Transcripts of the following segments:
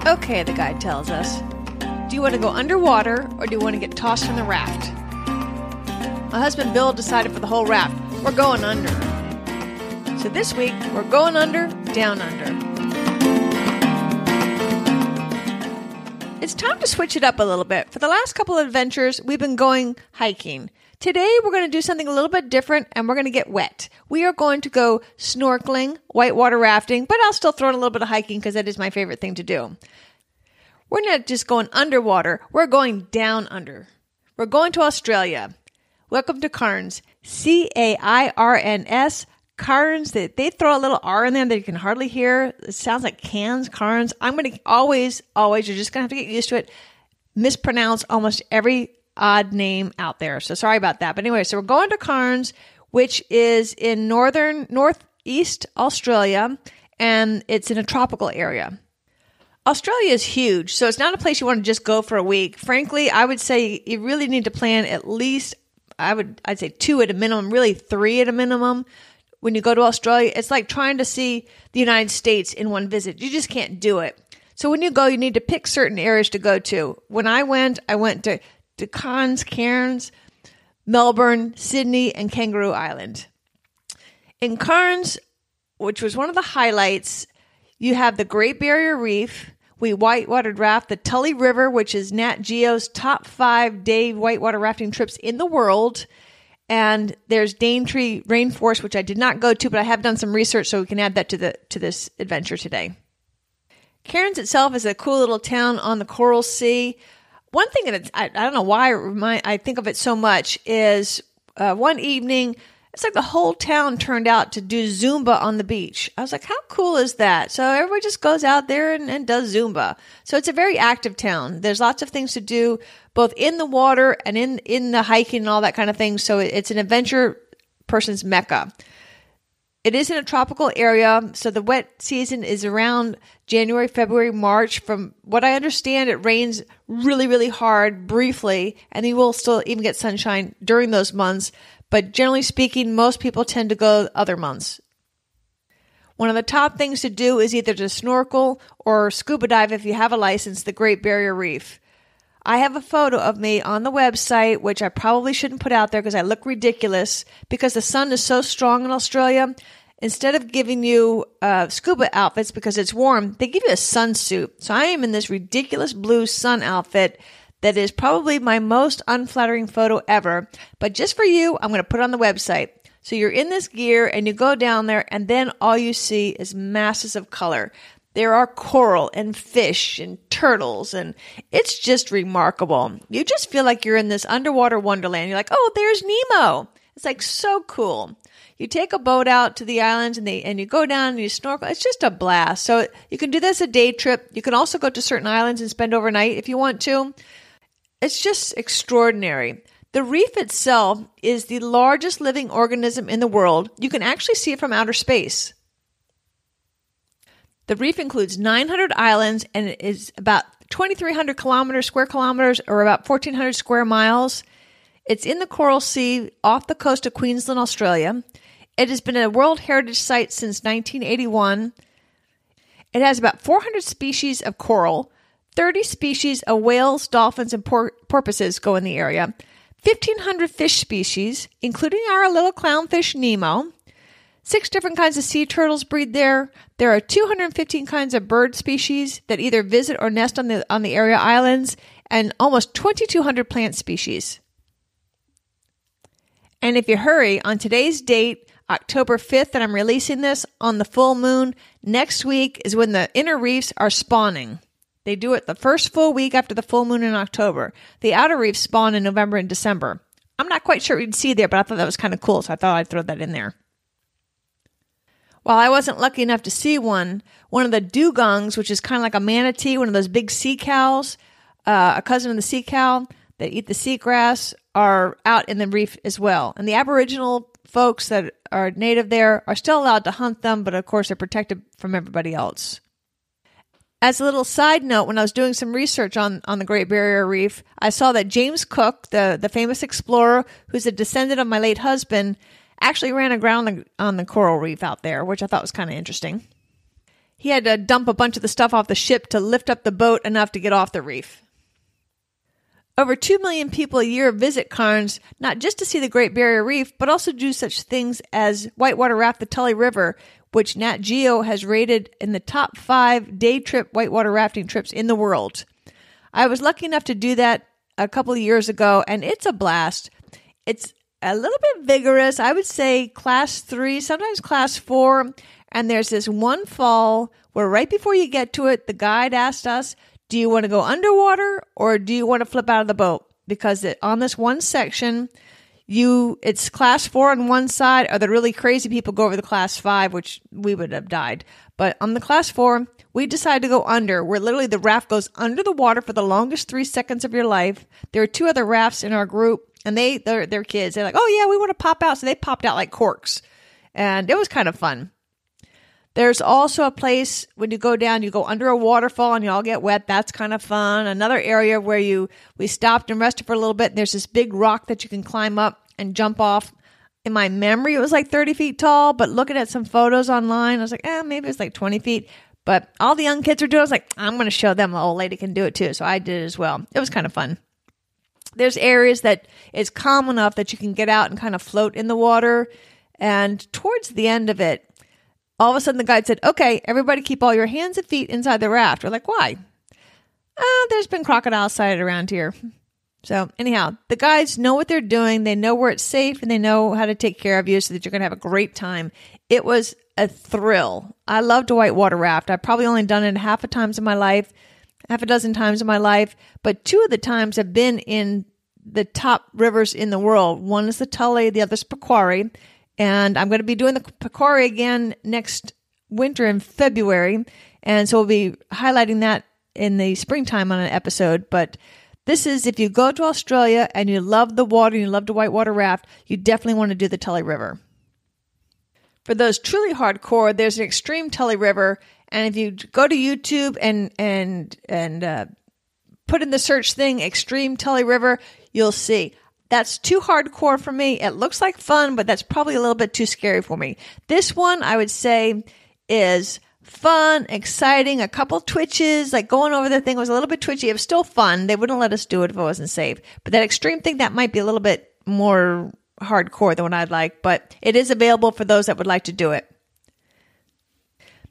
Okay, the guide tells us. Do you want to go underwater or do you want to get tossed from the raft? My husband Bill decided for the whole raft. We're going under. So this week, we're going under, down under. It's time to switch it up a little bit. For the last couple of adventures, we've been going hiking. Today, we're going to do something a little bit different, and we're going to get wet. We are going to go snorkeling, whitewater rafting, but I'll still throw in a little bit of hiking because that is my favorite thing to do. We're not just going underwater. We're going down under. We're going to Australia. Welcome to Cairns. Cairns. Cairns. They throw a little R in there that you can hardly hear. It sounds like cans, Cairns. I'm going to always, you're just going to have to get used to it, mispronounce almost every odd name out there. So sorry about that. But anyway, so we're going to Cairns, which is in northeast Australia, and it's in a tropical area. Australia is huge, so it's not a place you want to just go for a week. Frankly, I would say you really need to plan at least, I'd say 2 at a minimum, really 3 at a minimum. When you go to Australia, it's like trying to see the United States in one visit. You just can't do it. So when you go, you need to pick certain areas to go to. When I went to Cairns, Melbourne, Sydney, and Kangaroo Island. In Cairns, which was one of the highlights, you have the Great Barrier Reef. We whitewater raft the Tully River, which is Nat Geo's top 5-day whitewater rafting trips in the world. And there's Daintree Rainforest, which I did not go to, but I have done some research, so we can add that to this adventure today. Cairns itself is a cool little town on the Coral Sea. One thing that I don't know why I think of it so much is one evening, it's like the whole town turned out to do Zumba on the beach. I was like, how cool is that? So everybody just goes out there and does Zumba. So it's a very active town. There's lots of things to do, both in the water and in the hiking and all that kind of thing. So it's an adventure person's mecca. It is in a tropical area, so the wet season is around January, February, March. From what I understand, it rains really, really hard briefly, and you will still even get sunshine during those months. But generally speaking, most people tend to go other months. One of the top things to do is either to snorkel or scuba dive if you have a license, the Great Barrier Reef. I have a photo of me on the website, which I probably shouldn't put out there because I look ridiculous because the sun is so strong in Australia. Instead of giving you scuba outfits because it's warm, they give you a sunsuit. So I am in this ridiculous blue sun outfit that is probably my most unflattering photo ever. But just for you, I'm going to put it on the website. So you're in this gear and you go down there and then all you see is masses of color. There are coral and fish and turtles, and it's just remarkable. You just feel like you're in this underwater wonderland. You're like, oh, there's Nemo. It's like so cool. You take a boat out to the islands and you go down and you snorkel. It's just a blast. So you can do this a day trip. You can also go to certain islands and spend overnight if you want to. It's just extraordinary. The reef itself is the largest living organism in the world. You can actually see it from outer space. The reef includes 900 islands and it is about 2,300 square kilometers, or about 1,400 square miles. It's in the Coral Sea off the coast of Queensland, Australia. It has been a World Heritage Site since 1981. It has about 400 species of coral, 30 species of whales, dolphins, and porpoises go in the area, 1,500 fish species, including our little clownfish Nemo. 6 different kinds of sea turtles breed there. There are 215 kinds of bird species that either visit or nest on the area islands, and almost 2,200 plant species. And if you hurry, on today's date, October 5th, and I'm releasing this on the full moon, next week is when the inner reefs are spawning. They do it the first full week after the full moon in October. The outer reefs spawn in November and December. I'm not quite sure what you'd see there, but I thought that was kind of cool, so I thought I'd throw that in there. While I wasn't lucky enough to see one of the dugongs, which is kind of like a manatee, one of those big sea cows, a cousin of the sea cow that eat the seagrass, are out in the reef as well. And the Aboriginal folks that are native there are still allowed to hunt them, but of course they're protected from everybody else. As a little side note, when I was doing some research on the Great Barrier Reef, I saw that James Cook, the famous explorer who's a descendant of my late husband, actually ran aground on the coral reef out there, which I thought was kind of interesting. He had to dump a bunch of the stuff off the ship to lift up the boat enough to get off the reef. Over 2 million people a year visit Cairns, not just to see the Great Barrier Reef, but also do such things as whitewater raft the Tully River, which Nat Geo has rated in the top 5 day trip whitewater rafting trips in the world. I was lucky enough to do that a couple of years ago, and it's a blast. It's a little bit vigorous. I would say class 3, sometimes class 4. And there's this one fall where right before you get to it, the guide asked us, do you want to go underwater or do you want to flip out of the boat? Because on this one section, it's class 4 on one side, or the really crazy people go over the class 5, which we would have died. But on the class 4, we decided to go under, where literally the raft goes under the water for the longest 3 seconds of your life. There are 2 other rafts in our group, and they're kids. They're like, oh yeah, we want to pop out. So they popped out like corks. And it was kind of fun. There's also a place when you go down, you go under a waterfall and you all get wet. That's kind of fun. Another area where we stopped and rested for a little bit. And there's this big rock that you can climb up and jump off. In my memory, it was like 30 feet tall, but looking at some photos online, I was like, maybe it's like 20 feet. But all the young kids were doing it. I was like, I'm going to show them the old lady can do it too. So I did it as well. It was kind of fun. There's areas that is calm enough that you can get out and kind of float in the water. And towards the end of it, all of a sudden the guide said, okay, everybody keep all your hands and feet inside the raft. We're like, why? There's been crocodiles sighted around here. So anyhow, the guides know what they're doing. They know where it's safe and they know how to take care of you so that you're going to have a great time. It was a thrill. I loved a whitewater raft. I've probably only done it half a dozen times in my life, but 2 of the times have been in the top rivers in the world. One is the Tully, the other is Pequari. And I'm going to be doing the Pequari again next winter in February. And so we'll be highlighting that in the springtime on an episode. But this is, if you go to Australia and you love the water, and you love to whitewater raft, you definitely want to do the Tully River. For those truly hardcore, there's an extreme Tully River. And if you go to YouTube and put in the search thing, extreme Tully River, you'll see. That's too hardcore for me. It looks like fun, but that's probably a little bit too scary for me. This one, I would say, is fun, exciting, a couple twitches, like going over the thing was a little bit twitchy. It was still fun. They wouldn't let us do it if it wasn't safe. But that extreme thing, that might be a little bit more hardcore than what I'd like, but it is available for those that would like to do it.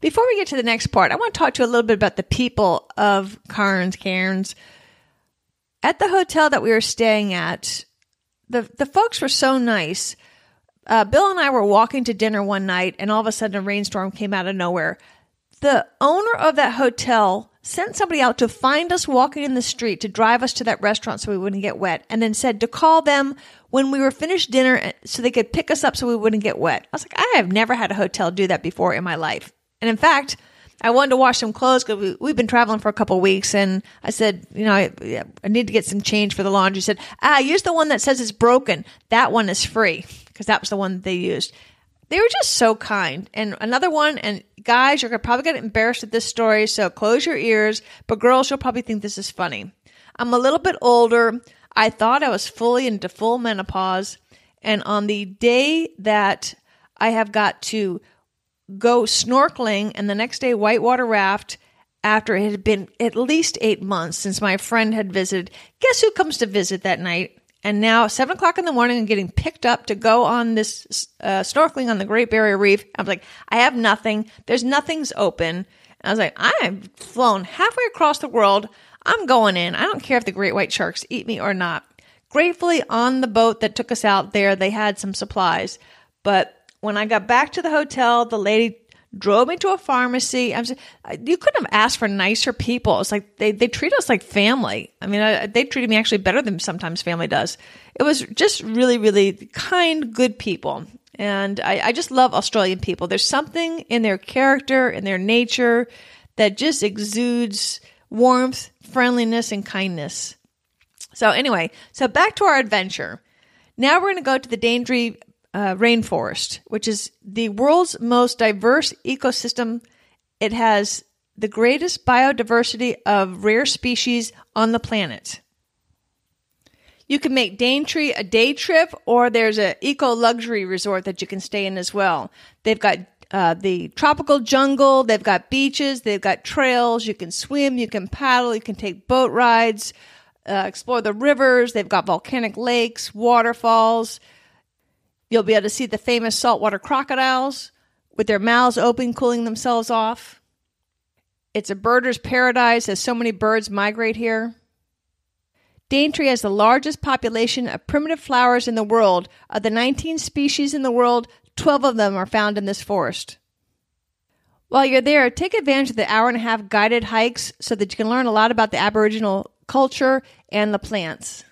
Before we get to the next part, I want to talk to you a little bit about the people of Cairns. At the hotel that we were staying at, the folks were so nice. Bill and I were walking to dinner one night, and all of a sudden a rainstorm came out of nowhere. The owner of that hotel sent somebody out to find us walking in the street to drive us to that restaurant so we wouldn't get wet, and then said to call them when we were finished dinner so they could pick us up so we wouldn't get wet. I was like, I have never had a hotel do that before in my life. And in fact, I wanted to wash some clothes because we've been traveling for a couple of weeks. And I said, I need to get some change for the laundry. He said, use the one that says it's broken. That one is free, because that was the one that they used. They were just so kind. And another one, and guys, you're probably going to get embarrassed at this story, so close your ears. But girls, you'll probably think this is funny. I'm a little bit older. I thought I was fully into full menopause. And on the day that I have got to go snorkeling and the next day whitewater raft, after it had been at least 8 months since my friend had visited, guess who comes to visit that night? And now 7 o'clock in the morning, I'm getting picked up to go on this snorkeling on the Great Barrier Reef. I was like, I have nothing. Nothing's open. And I was like, I've flown halfway across the world. I'm going in. I don't care if the great white sharks eat me or not. Gratefully, on the boat that took us out there, they had some supplies. But when I got back to the hotel, the lady drove me to a pharmacy. You couldn't have asked for nicer people. It's like they treat us like family. I mean, they treated me actually better than sometimes family does. It was just really, really kind, good people. And I just love Australian people. There's something in their character, in their nature, that just exudes warmth, friendliness, and kindness. So anyway, back to our adventure. Now we're going to go to the Daintree rainforest, which is the world's most diverse ecosystem. It has the greatest biodiversity of rare species on the planet. You can make Daintree a day trip, or there's an eco-luxury resort that you can stay in as well. They've got the tropical jungle. They've got beaches. They've got trails. You can swim. You can paddle. You can take boat rides, explore the rivers. They've got volcanic lakes, waterfalls. You'll be able to see the famous saltwater crocodiles with their mouths open, cooling themselves off. It's a birder's paradise as so many birds migrate here. Daintree has the largest population of primitive flowers in the world. Of the 19 species in the world, 12 of them are found in this forest. While you're there, take advantage of the hour-and-a-half guided hikes so that you can learn a lot about the Aboriginal culture and the plants.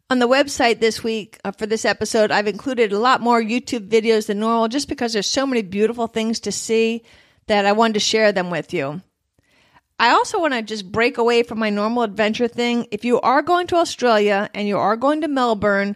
On the website this week, for this episode, I've included a lot more YouTube videos than normal just because there's so many beautiful things to see that I wanted to share them with you. I also want to just break away from my normal adventure thing. If you are going to Australia and you are going to Melbourne,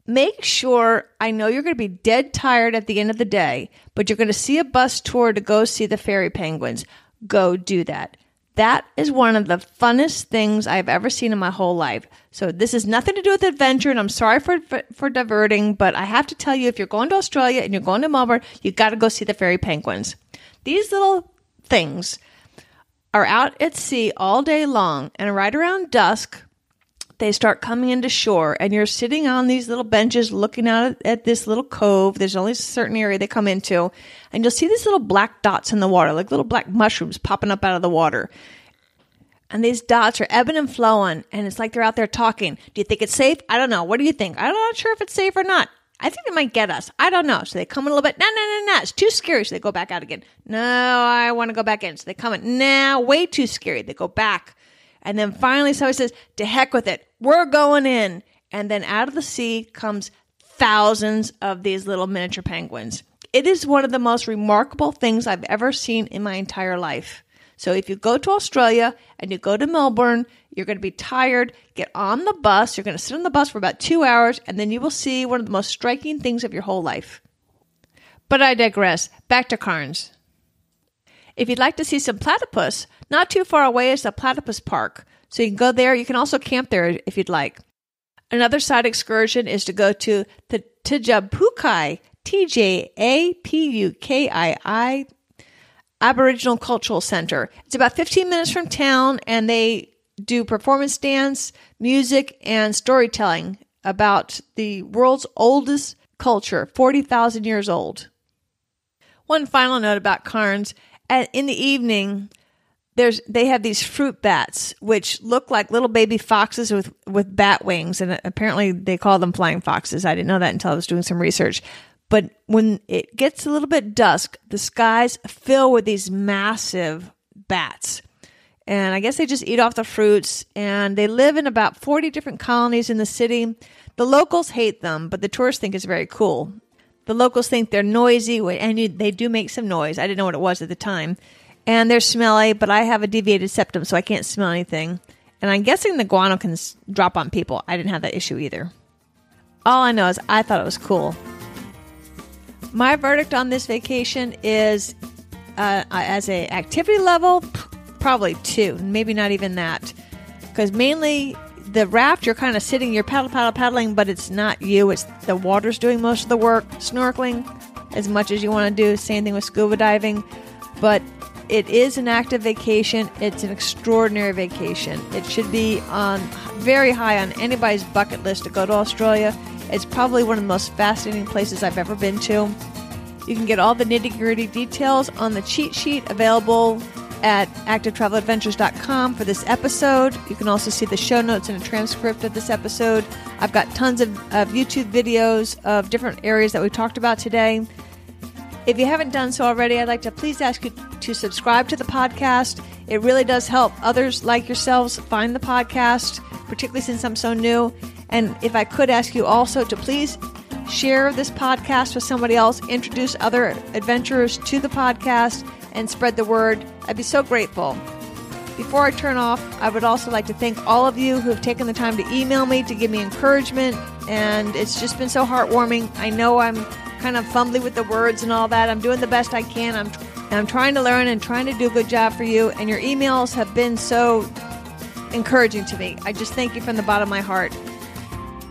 make sure, I know you're going to be dead tired at the end of the day, but you're going to see a bus tour to go see the fairy penguins. Go do that. That is one of the funnest things I've ever seen in my whole life. So this has nothing to do with adventure, and I'm sorry for diverting, but I have to tell you, if you're going to Australia and you're going to Melbourne, you got to go see the fairy penguins. These little things are out at sea all day long, and right around dusk, they start coming into shore, and you're sitting on these little benches looking out at this little cove. There's only a certain area they come into, and you'll see these little black dots in the water, like little black mushrooms popping up out of the water. And these dots are ebbing and flowing, and it's like they're out there talking. Do you think it's safe? I don't know. What do you think? I'm not sure if it's safe or not. I think they might get us. I don't know. So they come in a little bit. No. It's too scary. So they go back out again. No, I want to go back in. So they come in. No, way too scary. They go back. And then finally somebody says, to heck with it. We're going in. And then out of the sea comes thousands of these little miniature penguins. It is one of the most remarkable things I've ever seen in my entire life. So if you go to Australia and you go to Melbourne, you're going to be tired. Get on the bus. You're going to sit on the bus for about 2 hours, and then you will see one of the most striking things of your whole life. But I digress. Back to Cairns. If you'd like to see some platypus, not too far away is the Platypus Park. So you can go there. You can also camp there if you'd like. Another side excursion is to go to the Tjapukai, Tjapukii Aboriginal Cultural Center. It's about 15 minutes from town, and they do performance dance, music, and storytelling about the world's oldest culture, 40,000 years old. One final note about Cairns. In the evening, they have these fruit bats, which look like little baby foxes with bat wings, and apparently they call them flying foxes. I didn't know that until I was doing some research. But when it gets a little bit dusk, the skies fill with these massive bats. And I guess they just eat off the fruits, and they live in about 40 different colonies in the city. The locals hate them, but the tourists think it's very cool. The locals think they're noisy, and they do make some noise. I didn't know what it was at the time. And they're smelly, but I have a deviated septum, so I can't smell anything. And I'm guessing the guano can drop on people. I didn't have that issue either. All I know is I thought it was cool. My verdict on this vacation is, as a activity level, probably 2, maybe not even that. Because mainly the raft, you're kind of sitting, you're paddling, but it's not you. It's the water's doing most of the work. Snorkeling, as much as you want to do. Same thing with scuba diving. But it is an active vacation. It's an extraordinary vacation. It should be very high on anybody's bucket list to go to Australia. It's probably one of the most fascinating places I've ever been to. You can get all the nitty-gritty details on the cheat sheet available at activetraveladventures.com for this episode. You can also see the show notes and a transcript of this episode. I've got tons of YouTube videos of different areas that we talked about today. If you haven't done so already, I'd like to please ask you to subscribe to the podcast. It really does help others like yourselves find the podcast, particularly since I'm so new. And if I could ask you also to please share this podcast with somebody else, introduce other adventurers to the podcast, and spread the word. I'd be so grateful. Before I turn off, I would also like to thank all of you who have taken the time to email me to give me encouragement, and it's just been so heartwarming. I know I'm kind of fumbly with the words and all that. I'm doing the best I can. I'm trying to learn and trying to do a good job for you, and your emails have been so encouraging to me. I just thank you from the bottom of my heart.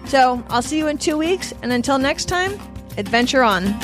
So I'll see you in 2 weeks, and until next time, adventure on.